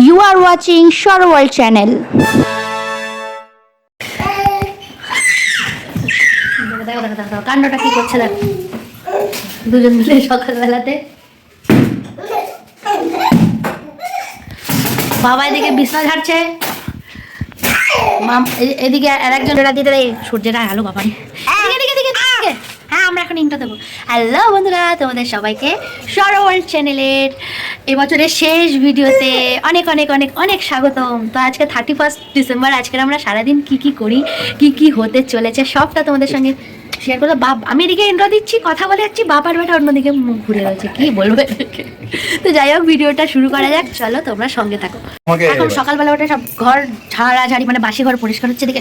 You are watching Shore World channel. কাণ্ডটা কি করছে দেখো দুজন মিলে সকালবেলাতে। বাবা এদিকে বিছনা ঝাড়ছে, এদিকে আর একজন দিতে সূর্যের আলো বাবা। হ্যাঁ আমরা এখন ইন্টার দেবো। হ্যালো বন্ধুরা, তোমাদের সবাইকে শোরে ওয়ার্ল্ড চ্যানেলের এবছরের শেষ ভিডিওতে অনেক অনেক অনেক অনেক স্বাগতম। তো আজকে 31 ডিসেম্বর। আজকের আমরা সারাদিন কি করি, কি হতে চলেছে সবটা তোমাদের সঙ্গে শেয়ার করবো। বাপ আমি এদিকে ইন্ট্রো দিচ্ছি, কথা বলে যাচ্ছি, বাবার বেটা অন্যদিকে মুখ ঘুরে রয়েছে, কি বলবো। তো যাই হোক, ভিডিওটা শুরু করা যাক, চলো তোমরা সঙ্গে থাকো। এখন সকালবেলা ওটা সব ঘর ঝাড়াঝাড়ি, মানে বাসি ঘর পরিষ্কার হচ্ছে, এদিকে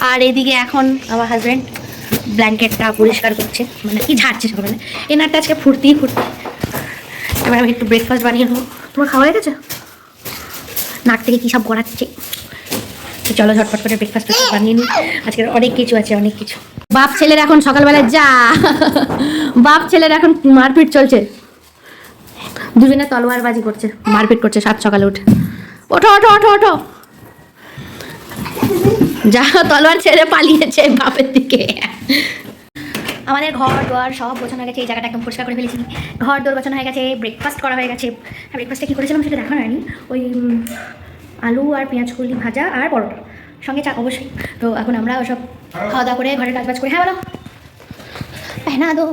আর এদিকে এখন আমার হাজব্যান্ড ব্ল্যাঙ্কেটটা পরিষ্কার করছে, মানে কি ঝাড়ছে সকালে। এনারটা আজকে ফুর্তি। এবার আমি একটু ব্রেকফাস্ট বানিয়ে নেবো। তোমার খাওয়া হয়ে গেছে? নাক থেকে কী সব গড়াচ্ছে। চলো ঝটপট করে ব্রেকফাস্ট বানিয়ে নিই। আজকে অনেক কিছু আছে, অনেক কিছু। বাপ ছেলের এখন সকালবেলায় বাপ ছেলের এখন মারপিট চলছে, দুজনে তলোয়ারবাজি করছে, মারপিট করছে সাত সকালে উঠে। ওঠো ওঠো ওঠো ওঠো, যা তলোয়ার ছেড়ে পালিয়েছে বাপের দিকে। আমাদের ঘর দোয়ার সব গোছানো হয়ে গেছে, এই জায়গাটা একদম পরিষ্কার করে ফেলেছি, ঘর দোর গোছানো হয়ে গেছে, ব্রেকফাস্ট করা হয়ে গেছে। ব্রেকফাস্টে কী করেছিলাম সেটা দেখানো হয়নি, ওই আলু আর পেঁয়াজ কলি ভাজা আর পরোটা, সঙ্গে চা অবশ্যই। তো এখন আমরা ওসব খাওয়া দাওয়া করে ঘরের কাজবাজ করে, হ্যাঁ বলো, পেহনা দো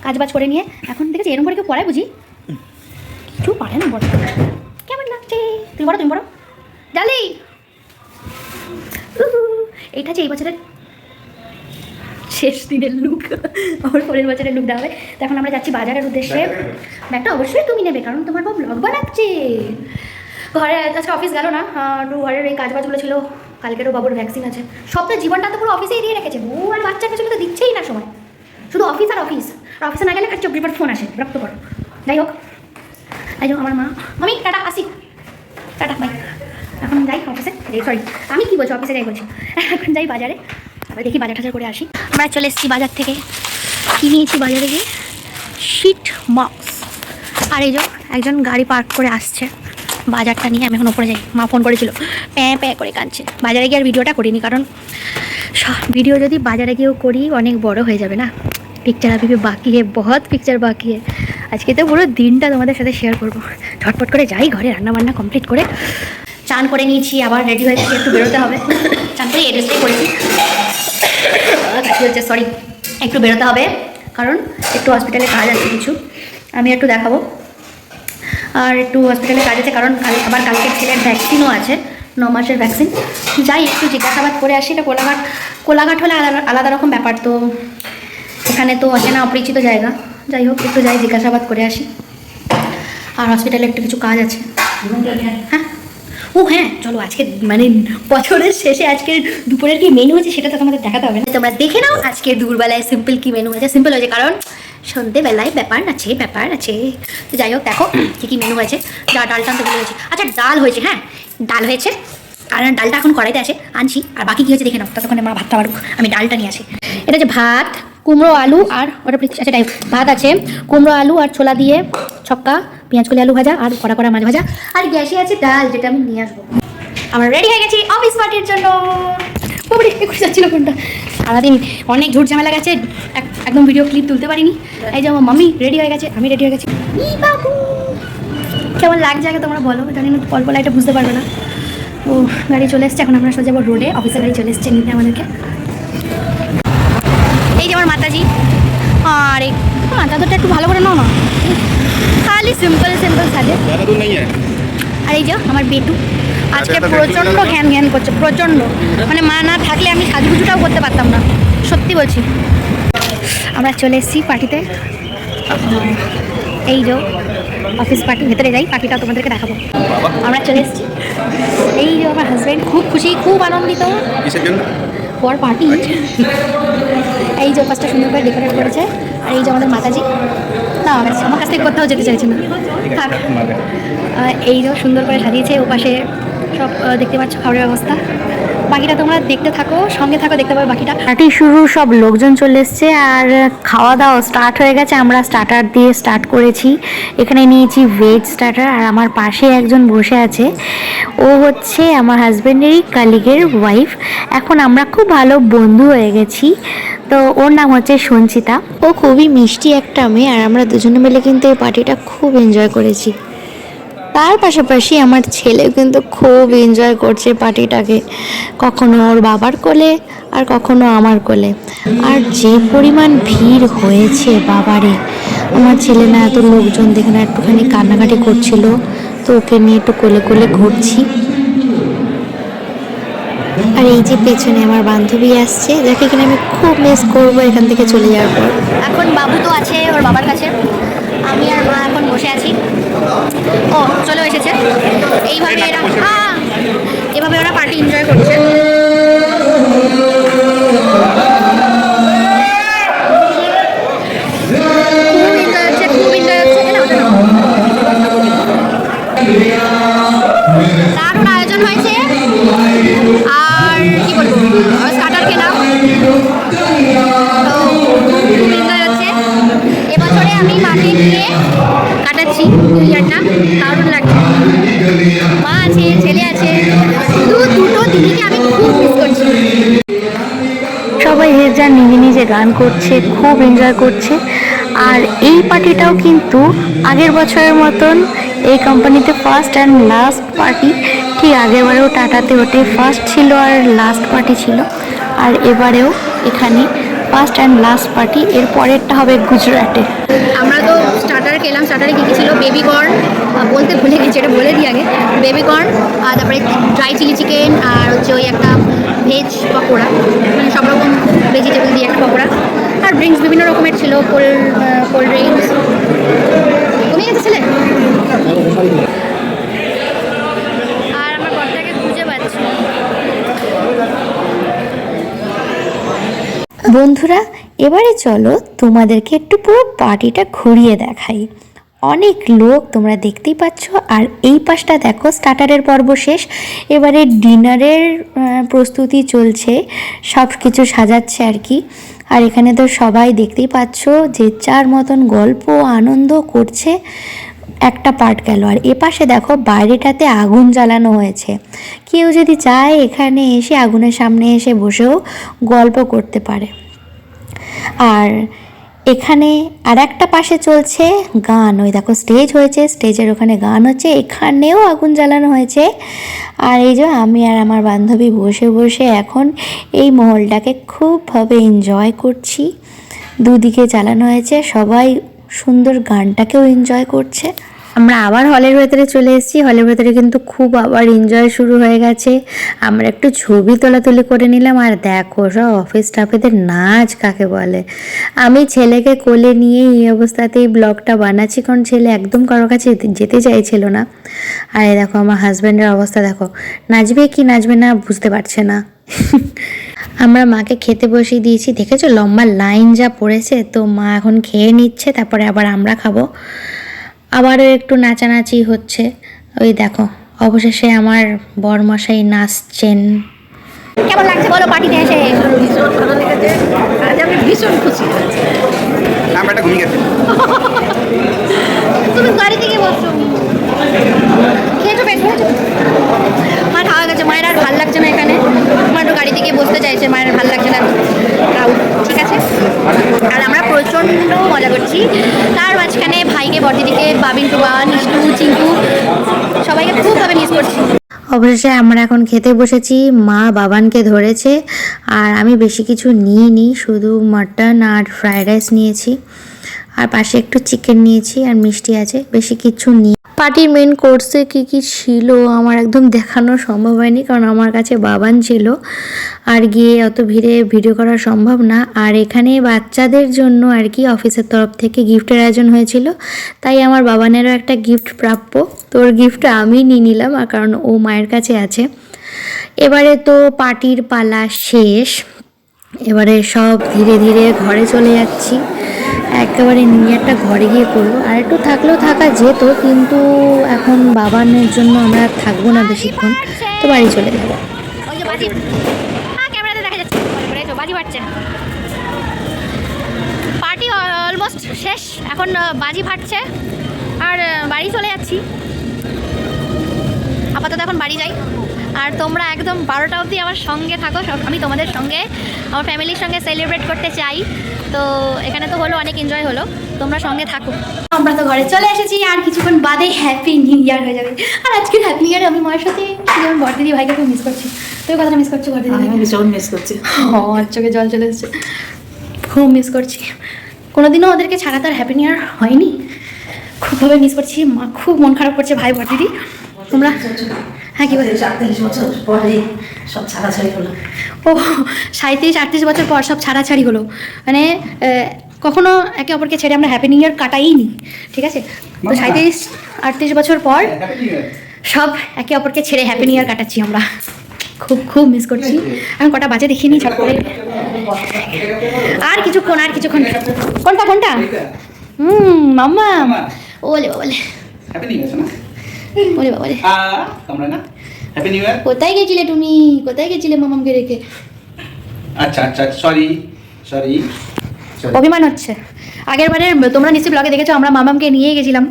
কাজবাজ করে নিয়ে এখন দেখেছি এরকম করে কেউ পড়ায় বুঝি কিছু পারে না। বড় কেমন লাগছে? তুমি বড় ডালি। এইটা হচ্ছে এই বছরের শেষ দিনের লুক, আমার পরের বছরের লুক দেওয়া হবে। তো এখন আমরা যাচ্ছি বাজারের উদ্দেশ্যে। ব্যাগটা অবশ্যই তুমি নেবে, কারণ তোমার বাবা ব্লগ বানাচ্ছে। ঘরে আজকে অফিস গেল না, ঘরের এই কাজবাজগুলো ছিল, কালকেরও বাবুর ভ্যাকসিন আছে। সপ্তাহে জীবনটা তো পুরো অফিসেই দিয়ে রেখেছে, বউ আর বাচ্চাকে চলে তো দিচ্ছেই না সময়, শুধু অফিস আর অফিস। আর অফিসে না গেলে একটা 24 ফোন আসে, বিরক্ত করো। যাই হোক, এই যে আমার মা, আমি টাটা আসি, টাটা বাই। এখন যাই অফিসে, সরি আমি কি বলছি, অফিসে যাই বলছি। এখন যাই বাজারে, আবার দেখি বাজার টাজার করে আসি। আমরা চলে এসেছি বাজার থেকে। কী নিয়েছি বাজারে গিয়ে? Sheet box. আর এই যে একজন গাড়ি পার্ক করে আসছে বাজারটা নিয়ে। আমি এখন ওপরে যাই, মা ফোন করেছিল, প্যাঁ করে কাঁদছে। বাজারে গিয়ে আর ভিডিওটা করিনি, কারণ ভিডিও যদি বাজারে গিয়েও করি অনেক বড় হয়ে যাবে না। পিকচার अभी भी बाकी है, बहुत पिक्चर बाकी है। আজকে তো পুরো দিনটা তোমাদের সাথে শেয়ার করবো। ঝটপট করে যাই, ঘরে রান্নাবান্না কমপ্লিট করে চান করে নিয়েছি, আবার রেডি হয়েছি, একটু বেরোতে হবে। চান করে এড্রেসটাই করেছি, হচ্ছে সরি, একটু বেরোতে হবে, কারণ একটু হসপিটালে কাজ আছে কিছু, আমি একটু দেখাবো। আর একটু হসপিটালে কাজ আছে, কারণ আবার কালকে ছেলের ভ্যাকসিনও আছে, 9 মাসের ভ্যাকসিন। যাই একটু জিজ্ঞাসাবাদ করে আসি। এটা কোলাঘাট হলে আলাদা রকম ব্যাপার, তো এখানে তো অচেনা অপরিচিত জায়গা। যাই হোক, একটু যাই জিজ্ঞাসাবাদ করে আসি। আর হসপিটালে একটু কিছু কাজ আছে। হ্যাঁ হ্যাঁ চলো, আজকে মানে বছরের শেষে আজকের দুপুরের কি মেনু আছে সেটা তো তোমাদের দেখাতে হবে না, তোমরা দেখে নাও। আজকে দুপুরবেলায় সিম্পল কি মেনু আছে। সিম্পল হয়েছে কারণ সন্ধ্যেবেলায় ব্যাপার আছে। তো যাই হোক, দেখো কী মেনু হয়েছে। ডালটা আনতে ভুলে গেছি। আচ্ছা ডাল হয়েছে, হ্যাঁ ডাল হয়েছে, আর ডালটা এখন কড়াইতে আছে, আনছি। আর বাকি কী হয়েছে দেখে নাও, ততক্ষণে আমার ভাতটা বাড়ুক, আমি ডালটা নিয়ে আসি। এটা হচ্ছে ভাত, কুমড়ো আলু আর ওটা, আচ্ছা তাই ভাত আছে, কুমড়ো আলু আর ছোলা দিয়ে ছক্কা, পেঁয়াজ কলি আলু ভাজা আর কড়া মাছ ভাজা, আর গ্যাসে আছে ডাল, যেটা আমি নিয়ে আসবো। আমরা রেডি হয়ে গেছি অফিস পার্টির জন্য। যাচ্ছিল কোনটা, সারাদিন অনেক ঝুট ঝামেলা গেছে, একদম ভিডিও ক্লিপ তুলতে পারিনি। এই যে আমার মাম্মি রেডি হয়ে গেছে, আমি রেডি হয়ে গেছি। কেমন লাগছে আগে তোমরা বলো, জানি না কল এটা বুঝতে পারবে না। ও গাড়ি চলে এসছে, এখন আমরা সোজা যাবো রোডে। অফিসের গাড়ি চলে এসছে নিতে আমাদেরকে। এই যে আমার মাতাজি, আর এই চাদরটা একটু ভালো করে নাও না, খালি সিম্পল সাজে। আর এই যে আমার বেটু আজকে প্রচণ্ড ঘ্যান করছে, প্রচণ্ড, মানে মা না থাকলে আমি সাজুগুজুটাও করতে পারতাম না, সত্যি বলছি। আমরা চলে এসেছি পার্টিতে, এই যে অফিস পার্টি। ভেতরে যাই, পার্টিটাও তোমাদেরকে দেখাবো। আমরা চলে এসেছি, এই যে আমার হাজব্যান্ড খুব খুশি, খুব আনন্দিত পর পার্টি। এই যে পাশটা সুন্দর করে ডেকোরেট করেছে। আর এই যে আমাদের মাতাজি, না আমার কাছ থেকে কোথাও যেতে চাইছে না, থাক। এই যে সুন্দর করে সাজিয়েছে, ও পাশে সব দেখতে পাচ্ছ খাবারের ব্যবস্থা। বাকিটা তোমরা দেখতে থাকো, সঙ্গে থাকো, দেখতে পাবে বাকিটা। পার্টি শুরু, সব লোকজন চলে এসছে আর খাওয়া দাওয়া স্টার্ট হয়ে গেছে। আমরা স্টার্টার দিয়ে স্টার্ট করেছি। এখানে নিয়েছি ভেজ স্টার্টার আর আমার পাশে একজন বসে আছে, ও হচ্ছে আমার হাজব্যান্ডেরই কালিগের ওয়াইফ। এখন আমরা খুব ভালো বন্ধু হয়ে গেছি। তো ওর নাম হচ্ছে সঞ্চিতা, ও খুবই মিষ্টি একটা মেয়ে আর আমরা দুজনে মিলে কিন্তু এই পার্টিটা খুব এনজয় করেছি। তার পাশাপাশি আমার ছেলেও কিন্তু খুব এনজয় করছে পার্টিটাকে, কখনো ওর বাবার কোলে আর কখনো আমার কোলে। আর যে পরিমাণ ভিড় হয়েছে বাবারে, আমার ছেলে না এত লোকজন দেখে না একটুখানি কান্নাকাটি করছিল, তো ওকে নিয়ে একটু কোলে কোলে ঘুরছি। আর এই যে পেছনে আমার বান্ধবী আসছে, যাকে কিনা আমি খুব মিস করবো এখান থেকে চলে যাওয়ার পর। এখন বাবু তো আছে ওর বাবার কাছে, আমি আর মা এখন বসে আছি। ও চলেও এসেছে। এভাবে ওরা পার্টি এনজয় করছে। খুব এনজয় হচ্ছে। দারুণ আয়োজন হয়েছে। আর কি বলবো, স্টার্টার খেলাম, তো খুব এনজয় হচ্ছে। এবছরে আমি মাকে নিয়ে কাটাচ্ছি নিউ ইয়ারটা, দারুণ লাগছে। মা আছে, ছেলে আছে, দুটো দিদিকে আমি খুব মিস করছি। সবাই যে যার নিজে নিজে গান করছে, খুব এনজয় করছে। আর এই পার্টিটাও কিন্তু আগের বছরের মতন এই কোম্পানিতে ফার্স্ট অ্যান্ড লাস্ট পার্টি। ঠিক আগেরবারেও টাটাতে ওটাই ফার্স্ট ছিল আর লাস্ট পার্টি ছিল, আর এবারেও এখানে ফার্স্ট অ্যান্ড লাস্ট পার্টি। এর পরেরটা হবে গুজরাটে। আমরা তো স্টার্টার খেলাম। স্টার্টারে কী কী ছিল, বেবি কর্ন, বলতে ভুলে গেছি, এটা বলে দিই আগে। বেবি কর্ন, আর তারপরে ড্রাই চিলি চিকেন, আর হচ্ছে ওই একটা ভেজ পকোড়া, মানে সব রকম ভেজিটেবল দিয়ে একটা পকোড়া, আর ড্রিঙ্কস বিভিন্ন রকমের ছিল, কোল্ড ড্রিঙ্কস। কমে গেছে ছেলে। আর আমার ঘরটাকে খুঁজে পাচ্ছি। বন্ধুরা, এবারে চলো তোমাদেরকে একটু পুরো পার্টিটা ঘুরিয়ে দেখাই। অনেক লোক তোমরা দেখতেই পাচ্ছ। আর এই পাশটা দেখো, স্টার্টারের পর্ব শেষ, এবারে ডিনারের প্রস্তুতি চলছে, সব কিছু সাজাচ্ছে আর কি। আর এখানে তো সবাই দেখতেই পাচ্ছ যে যার মতন গল্প আনন্দ করছে। একটা পার্ট গেল, আর এ পাশে দেখো বাইরেটাতে আগুন জ্বালানো হয়েছে। কেউ যদি চায় এখানে এসে আগুনের সামনে এসে বসেও গল্প করতে পারে। আর এখানে আর একটা পাশে চলছে গান, ওই দেখো স্টেজ হয়েছে, স্টেজের ওখানে গান হচ্ছে, এখানেও আগুন জ্বালানো হয়েছে। আর এই যে আমি আর আমার বান্ধবী বসে বসে এখন এই মহলটাকে খুবভাবে এনজয় করছি। দুদিকে জ্বালানো হয়েছে, সবাই সুন্দর গানটাকেও এনজয় করছে। আমরা আবার হলের ভেতরে চলে এসেছি। হলের ভেতরে কিন্তু খুব আবার এনজয় শুরু হয়ে গেছে। আমরা একটু ছবি তোলাতুলি করে নিলাম। আর দেখো সব অফিস স্টাফেদের নাচ কাকে বলে। আমি ছেলেকে কোলে নিয়ে এই অবস্থাতেই ব্লগটা বানাচ্ছি, কারণ ছেলে একদম কারোর কাছে যেতে চাইছিল না। আর এই দেখো আমার হাজব্যান্ডের অবস্থা দেখো, নাচবে কি নাচবে না বুঝতে পারছে না। আমরা মাকে খেতে বসিয়ে দিয়েছি, দেখেছো লম্বা লাইন যা পড়েছে। তো মা এখন খেয়ে নিচ্ছে, তারপরে আবার আমরা খাবো। আবারও একটু নাচানাচি হচ্ছে। ওই দেখো অবশেষে আমার বরমশাই নাচছেন। কেমন লাগছে বলো পার্টিতে এসে? ভীষণ ভালো লেগেছে, আজ আমি ভীষণ খুশি। আমরা ঘুমিয়ে গেছি। তুমি গাড়ি থেকে বসছো, খেয়েছো পেট খেয়েছো? মার খাওয়া গেছে, মায়ের আর ভালো লাগছে না এখানে। মা একটু গাড়ি থেকে বসতে চাইছে, মায়ের ভালো লাগছে না। ঠিক আছে। আর আমরা প্রচণ্ড মজা করছি। তার মাঝখানে ভাইকে, বড়দিদিকে, বাবিন টুবা, নিষ্টু, চিঙ্কু, সবাইকে খুবভাবে মিস করছি। অবশেষে আমরা এখন খেতে বসেছি। মা বাবানকে ধরেছে, আর আমি বেশি কিছু নিইনি, শুধু মাটন আর ফ্রায়েড রাইস নিয়েছি, আর পাশে একটু চিকেন নিয়েছি, আর মিষ্টি আছে, বেশি কিছু নিই। পার্টির মেন কোর্সে কী কী ছিল আমার একদম দেখানো সম্ভব হয়নি, কারণ আমার কাছে বাবান ছিল, আর গিয়ে অত ভিড়ে ভিডিও করা সম্ভব না। আর এখানে বাচ্চাদের জন্য আর কি অফিসের তরফ থেকে গিফটের আয়োজন হয়েছিল, তাই আমার বাবানেরও একটা গিফট প্রাপ্য। তোর গিফটটা আমি নিয়ে নিলাম, আর কারণ ও মায়ের কাছে আছে। এবারে তো পার্টির পালা শেষ, এবারে সব ধীরে ধীরে ঘরে চলে যাচ্ছি। একেবারে নিয়ে একটা ঘরে গিয়ে করবো। আর একটু থাকলেও থাকা যেত, কিন্তু এখন বাবানের জন্য আমরা থাকবো না বেশিক্ষণ, তো বাড়ি চলে যাবো। বাজি, হ্যাঁ ক্যামেরাতে দেখা যাচ্ছে, বাজি ফাটছে। পার্টি অলমোস্ট শেষ, এখন বাজি ফাটছে আর বাড়ি চলে যাচ্ছি। আপাতত এখন বাড়ি যাই, আর তোমরা একদম 12টা অবধি আমার সঙ্গে থাকো। আমি তোমাদের সঙ্গে আমার ফ্যামিলির সঙ্গে সেলিব্রেট করতে চাই। তো এখানে তো হলো, অনেক এনজয় হলো, তোমরা সঙ্গে থাকো। আমরা তো ঘরে চলে এসেছি, আর কিছুক্ষণ বাদে হ্যাপি নিউ ইয়ার হয়ে যাবে। আর আজকে হ্যাপি নিউ ইয়ার আমি মায়ের সাথে যেমন বড়দিদি ভাইকে খুব মিস করছি। তুই কথাটা মিস করছো বড়দিদি ভাইকে? ভীষণ মিস করছি। চোখে জল চলে এসেছে, খুব মিস করছি। কোনোদিনও ওদেরকে ছাড়া তো আর হ্যাপি নিউ ইয়ার হয়নি, খুবভাবে মিস করছি। মা খুব মন খারাপ করছে, ভাই বড়দিদি। তোমরা হ্যাঁ কি বলছো? 37 বছর পরে সব ছাড়াছাড়ি হলো। ও 37-38 বছর পর সব ছাড়াছাড়ি হলো, মানে কখনো একে অপরকে ছেড়ে আমরা হ্যাপি নিউ ইয়ার কাটাইনি, ঠিক আছে? তো 37-38 বছর পর সব একে অপরকে ছেড়ে হ্যাপি নিউ ইয়ার কাটাচ্ছি আমরা। খুব খুব মিস করছি। আমি কটা বাজে দেখিনি ঝট করে। আর কিছুক্ষণ কোনটা মাম্মা ওলে বলে হ্যাপি নিউ ইয়ার না? ওলে বাবা রে, তোমরা না হ্যাপি নিউ ইয়ার। কোথায় গেছিলে তুমি? কোথায় গেছিলে মামামকে রেখে? আচ্ছা সরি। অভিমান হচ্ছে। আগের বারে তোমরা নিশ্চয়ই ব্লগে দেখেছো আমরা মামামকে নিয়ে গেছিলাম,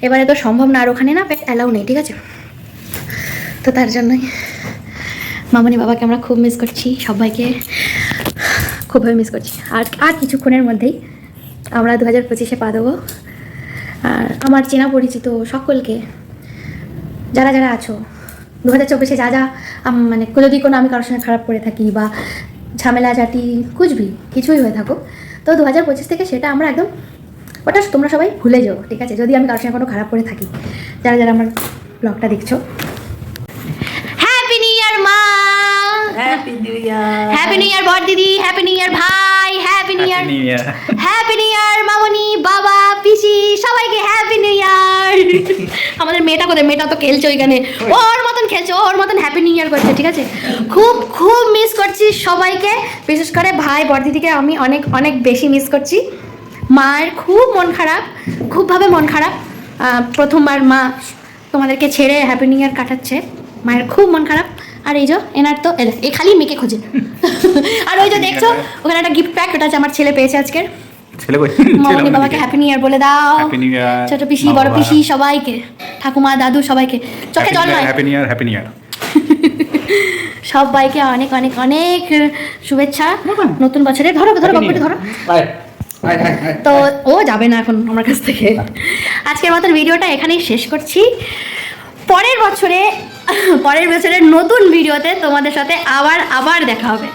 এবারে তো সম্ভব না, আর ওখানে না পেট অ্যালাউ নেই, ঠিক আছে? তো তার জন্যই মামনি বাবাকে আমরা খুব মিস করছি, সবাইকে খুবভাবে মিস করছি। আর কিছুক্ষণের মধ্যেই আমরা 2025-এ পা দেবো। আর আমার চেনা পরিচিত সকলকে, যারা যারা আছো 2024-এ যা মানে যদি কোনো আমি কারোর সঙ্গে খারাপ করে থাকি বা ঝামেলা ঝাঁটি কিছুই হয়ে থাকো, তো 2025 থেকে সেটা আমরা একদম ওটা তোমরা সবাই ভুলে যাও, ঠিক আছে? যদি আমি কারোর সঙ্গে কোনো খারাপ করে থাকি, যারা যারা আমার ব্লগটা দেখছো, হ্যাপি নিউ ইয়ার মা, happy new year, happy new year বড় দিদি, হ্যাপি নিউ ইয়ার ভাই, happy new year, happy new year মামনি, বাবা, পিসি, সবাইকে হ্যাপি নিউ ইয়ার। আমাদের মেয়েটা কোথায়? মেয়েটা তো খেলছে ওইখানে, ওর মতন খেলছে, ওর মতন হ্যাপি নিউ ইয়ার করছে, ঠিক আছে? খুব খুব মিস করছি সবাইকে, বিশেষ করে ভাই বড়দিদিকে আমি অনেক অনেক বেশি মিস করছি। মায়ের খুব মন খারাপ, খুবভাবে মন খারাপ। প্রথমবার মা তোমাদেরকে ছেড়ে হ্যাপি নিউ ইয়ার কাটাচ্ছে, মায়ের খুব মন খারাপ। আর এই যে এনার তো এ খালি মেয়েকে খোঁজে। আর ওই যে দেখছো ওখানে একটা গিফট প্যাক, ওটা আছে আমার ছেলে পেয়েছে আজকের। মামনি বাবাকে হ্যাপি নিউ ইয়ার বলে দাও, ছোট পিসি, বড় পিসি, সবাইকে, ঠাকুমা, দাদু, সবাইকে চোখে জল নয়, হ্যাপি নিউ ইয়ার। সবাইকে অনেক অনেক অনেক শুভেচ্ছা নতুন বছরে। ধরো বাবুটি ধরো। তো ও যাবে না এখন আমার কাছ থেকে। আজকের মতন ভিডিওটা এখানেই শেষ করছি। পরের বছরের নতুন ভিডিওতে তোমাদের সাথে আবার দেখা হবে।